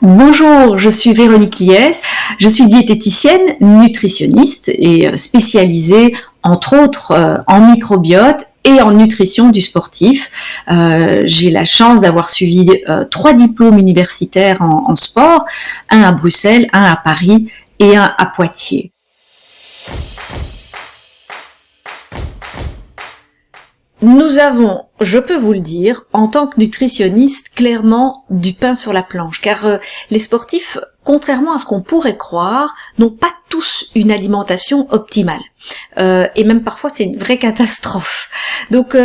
Bonjour, je suis Véronique Liès, je suis diététicienne, nutritionniste et spécialisée entre autres en microbiote et en nutrition du sportif. J'ai la chance d'avoir suivi 3 diplômes universitaires en sport, un à Bruxelles, un à Paris et un à Poitiers. Nous avons, je peux vous le dire, en tant que nutritionniste, clairement du pain sur la planche, car les sportifs, contrairement à ce qu'on pourrait croire, n'ont pas tous une alimentation optimale. Et même parfois c'est une vraie catastrophe. Donc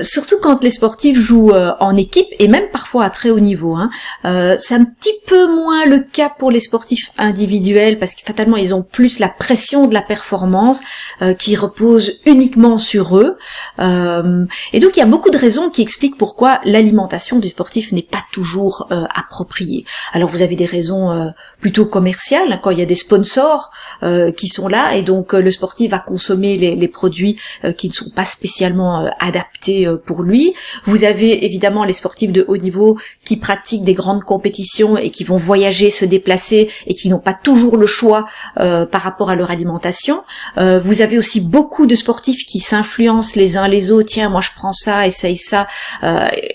surtout quand les sportifs jouent en équipe et même parfois à très haut niveau, c'est un petit peu moins le cas pour les sportifs individuels parce que fatalement ils ont plus la pression de la performance qui repose uniquement sur eux. Et donc il y a beaucoup de raisons qui expliquent pourquoi l'alimentation du sportif n'est pas toujours appropriée. Alors vous avez des raisons plutôt commerciales, quand il y a des sponsors qui sont là et donc le sportif va consommer les produits qui ne sont pas spécialement adaptés pour lui. Vous avez évidemment les sportifs de haut niveau qui pratiquent des grandes compétitions et qui vont voyager, se déplacer et qui n'ont pas toujours le choix par rapport à leur alimentation. Vous avez aussi beaucoup de sportifs qui s'influencent les uns les autres. Tiens, moi je prends ça, essaye ça,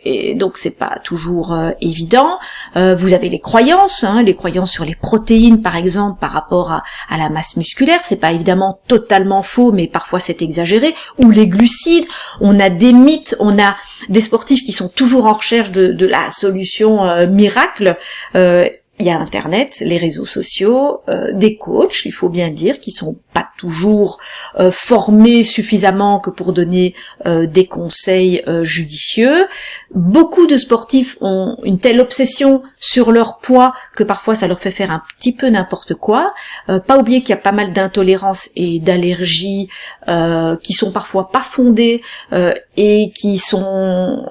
et donc c'est pas toujours évident. Vous avez les croyances sur les protéines par exemple par rapport à la masse musculaire. C'est pas évidemment totalement faux, mais parfois c'est exagéré. Ou les glucides. On a des mythes, on a des sportifs qui sont toujours en recherche de la solution miracle. Il y a Internet, les réseaux sociaux, des coachs, il faut bien le dire, qui sont pas toujours formés suffisamment que pour donner des conseils judicieux. Beaucoup de sportifs ont une telle obsession sur leur poids que parfois ça leur fait faire un petit peu n'importe quoi. Pas oublier qu'il y a pas mal d'intolérances et d'allergies qui sont parfois pas fondées et qui sont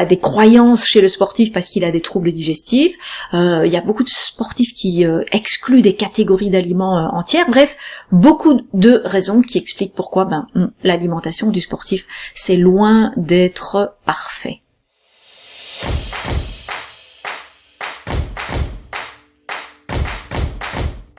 des croyances chez le sportif parce qu'il a des troubles digestifs. Il y a beaucoup de sportifs qui excluent des catégories d'aliments entières. Bref, beaucoup de raisons qui expliquent pourquoi l'alimentation du sportif, c'est loin d'être parfait.